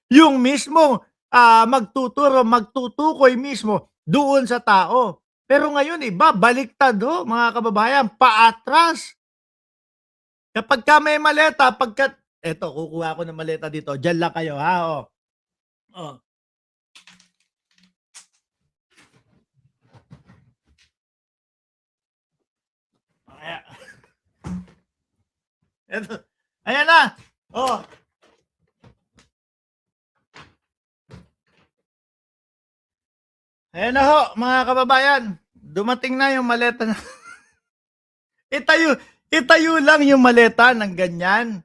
yung mismong, magtuturo, magtutukoy mismo doon sa tao. Pero ngayon iba, baliktad ho, mga kababayan, paatras. Kapagka may maleta, eto kukuha ako ng maleta dito, diyan lang kayo ha, oh. Oh, aya eto, ayan na. Oh, ayan na ho, mga kababayan. Dumating na yung maleta na itayo itayo lang yung maleta ng ganyan.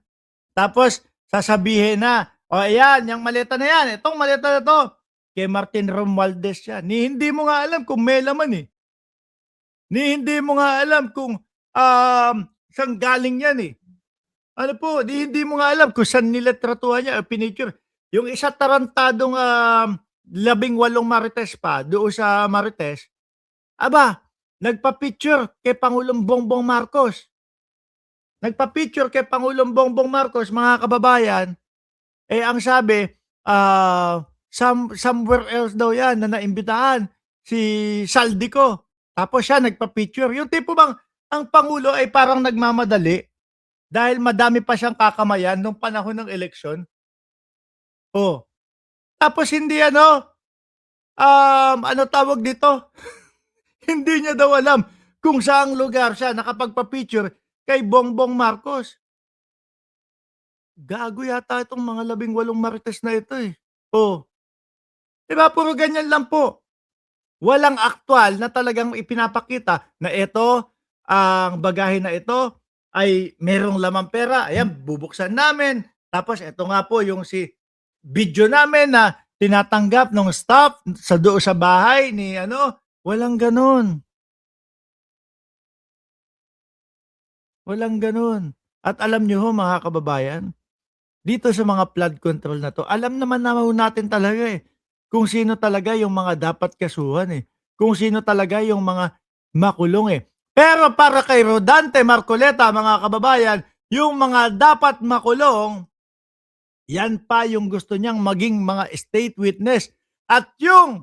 Tapos sasabihin na, "O ayan, yang maleta na yan, itong maleta na 'to, kay Martin Romualdez yan." Ni hindi mo nga alam kung may laman, eh. Ni hindi mo nga alam kung, saan galing yan, eh. Ano po, ni hindi mo nga alam kung saan nila tratuhan niya o pinicture. Yung isa tarantadong, 18 marites pa doon sa Marites, aba, nagpa-picture kay Pangulong Bongbong Marcos. Nagpa-picture kay Pangulong Bongbong Marcos, mga kababayan. Eh, ang sabi, somewhere else daw 'yan na naimbitahan, si Saldico. Tapos siya nagpa-picture. Yung tipo bang ang pangulo ay parang nagmamadali dahil madami pa siyang kakamayan nung panahon ng eleksyon. Oh, tapos hindi ano, ano tawag dito, hindi niya daw alam kung saang lugar siya nakapagpa-picture kay Bongbong Marcos. Gago yata itong mga 18 marites na ito, eh. Oh, 'di ba puro ganyan lang po. Walang aktuwal na talagang ipinapakita na ito, ang bagahe na ito ay merong lamang pera, ayan bubuksan namin. Tapos eto nga po yung video namin na tinatanggap nung staff sa doon sa bahay ni ano, walang gano'n, walang gano'n. At alam niyo ho mga kababayan, dito sa mga flood control na 'to, alam naman natin talaga, eh, kung sino talaga yung mga dapat kasuhan, eh, kung sino talaga yung mga makulong, eh. Pero para kay Rodante Marcoleta, mga kababayan, yung mga dapat makulong, yan pa yung gusto niyang maging mga state witness at yung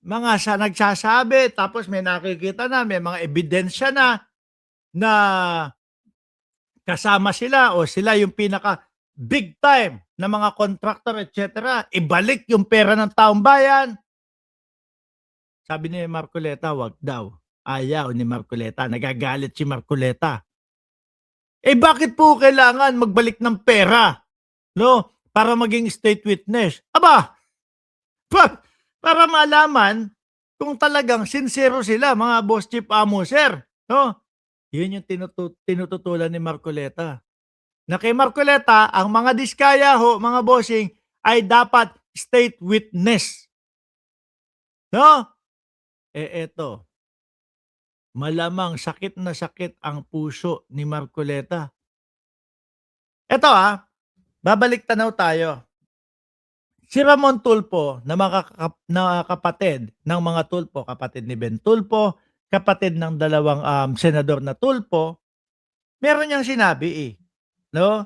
mga nagsasabi tapos may nakikita na, may mga ebidensya na, na kasama sila o sila yung pinaka big time na mga contractor et cetera, ibalik yung pera ng taong bayan. Sabi ni Marcoleta, wag daw. Ayaw ni Marcoleta, nagagalit si Marcoleta. Eh bakit po kailangan magbalik ng pera, no? Para maging state witness. Aba, pa para malaman kung talagang sincero sila, mga boss chief amo sir, no? Yun yung tinututulan ni Marcoleta. Na kay Marcoleta, ang mga diskaya ho, mga bossing, ay dapat state witness. No? Eh eto, malamang sakit na sakit ang puso ni Marcoleta. Eto babalik tanaw tayo. Si Ramon Tulfo na kapatid ng mga Tulfo, kapatid ni Ben Tulfo, kapatid ng dalawang senador na Tulfo, meron niyang sinabi no?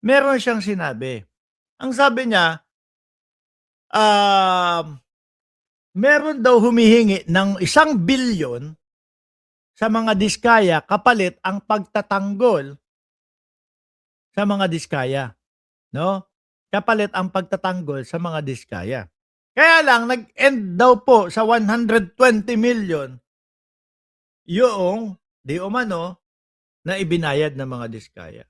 Meron siyang sinabi. Ang sabi niya, um, meron daw humihingi ng 1 bilyon sa mga diskaya kapalit ang pagtatanggol sa mga diskaya, no? Kapalit ang pagtatanggol sa mga diskaya. Kaya lang nag-end daw po sa 120 million yung di umano na ibinayad ng mga diskaya.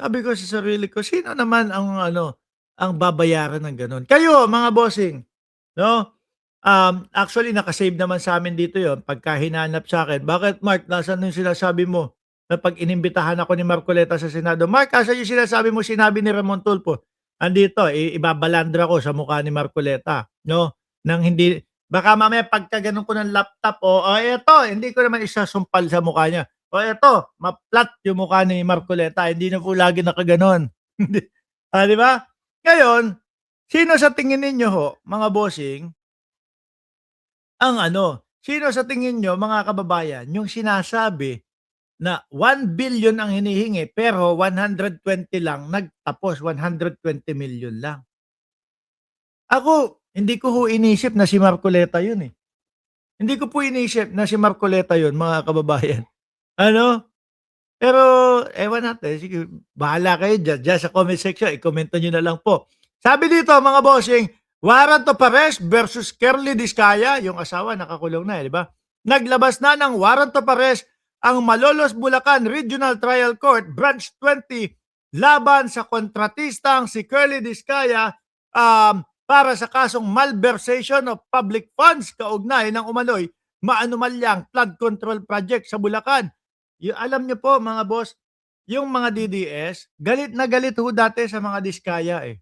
Sabi ko sa sarili ko, sino naman ang ano, ang babayaran ng gano'n? Kayo mga bossing, no? Actually naka-save naman sa'min dito yon pagka hinanap sa'kin, "Bakit Mark, nasaan yung sinasabi mo na 'pag inimbitahan ako ni Marcoleta sa Senado?" "Mark, asan yung sinasabi mo sinabi ni Ramon Tulfo?" "Andito, ibabalandra ko sa mukha ni Marcoleta, 'no, nang hindi baka mamaya pagkagano'n ko ng laptop, eto hindi ko naman isasumpal sa mukha niya. O eto, ma-flat yung mukha ni Marcoleta, hindi na po lagi nakagano'n." Hindi 'di ba? Ngayon, sino sa tingin ninyo ho, mga bossing, ang ano, sino sa tingin niyo mga kababayan yung sinasabi na 1 billion ang hinihingi pero 120 lang nagtapos, 120 million lang. Ako, hindi ko ho inisip na si Marcoleta yun, eh. Hindi ko po inisip na si Marcoleta yun, mga kababayan. Ano? Pero ewan natin, sige bahala kayo diyan sa comment section, i-komento niyo na lang po. Sabi dito mga bossing, warrant of arrest versus Kerly Diskaya, yung asawa nakakulong na, di ba? Naglabas na ng warrant of arrest ang Malolos Bulacan Regional Trial Court Branch 20 laban sa kontratistang si Kerly Diskaya para sa kasong malversation of public funds kaugnay ng umano'y maanumalyang flood control project sa Bulacan. Alam niyo po mga boss, yung mga DDS, galit na galit ho dati sa mga Diskaya eh.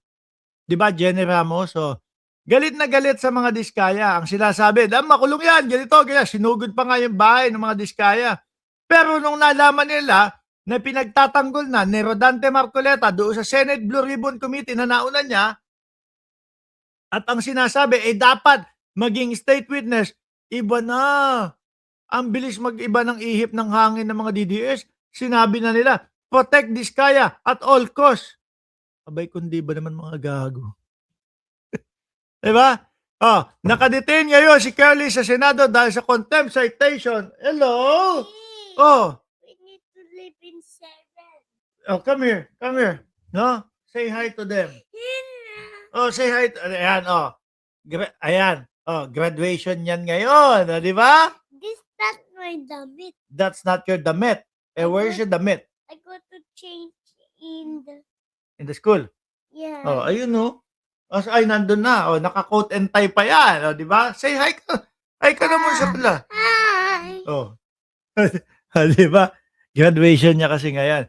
'Di ba, Jenny Ramos? So, galit na galit sa mga Diskaya. Ang sinasabi, makulong yan, ganito, ganyan. Sinugod pa nga yung bahay ng mga Diskaya. Pero nung nalaman nila na pinagtatanggol na ni Rodante Marcoleta doon sa Senate Blue Ribbon Committee na nauna niya, at ang sinasabi, dapat maging state witness, iba na. Ang bilis mag-iba ng ihip ng hangin ng mga DDS. Sinabi na nila, protect Diskaya at all costs. Abay, kundi ba naman mga gago? Diba? Oh, nakadetain ngayon si Kerly sa Senado dahil sa contempt citation. Hello? Oh. We need to live in 7. Oh, come here. Come here. No? Say hi to them. Oh, say hi. Ayan, oh. Ayan. Oh, graduation yan ngayon. Oh, di ba? This not my damit. That's not your damit. Where's your damit? I go to change in the school. Yeah. Oh, ayun no. Ay, nandun na. Oh, naka-coat and tie pa yan. Oh, di ba? Say hi ka. Hi ka naman sa pala. Hi. Oh. Di ba? Graduation niya kasi ngayon.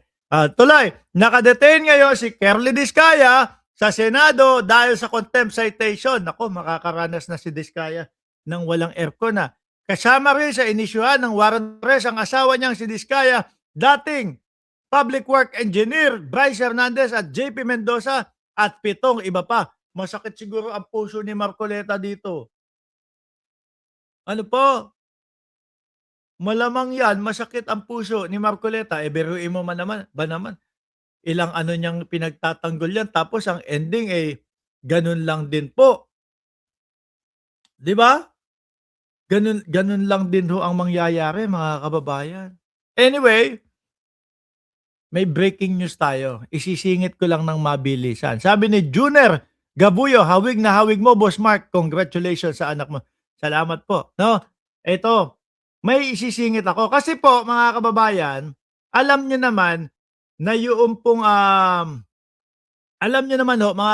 Tuloy, nakadetain ngayon si Kerly Diskaya sa Senado dahil sa contempt citation. Ako, makakaranas na si Diskaya ng walang aircon na. Kasama rin sa inisyuhan ng warrant arrest ang asawa niyang si Diskaya, dating Public Work Engineer Bryce Hernandez at JP Mendoza at 7 iba pa. Masakit siguro ang puso ni Marcoleta dito. Ano po? Malamang yan, masakit ang puso ni Marcoleta. Biruin mo naman, ilang ano niyang pinagtatanggol yan. Tapos ang ending ganun lang din po. Di ba? Ganun lang din ho ang mangyayari, mga kababayan. Anyway, may breaking news tayo. Isisingit ko lang ng mabilisan. Sabi ni Junior Gabuyo, hawig na hawig mo, Boss Mark. Congratulations sa anak mo. Salamat po. No? Ito, may isisingit ako. Kasi po, mga kababayan, alam nyo naman na yung pong, alam nyo naman ho, mga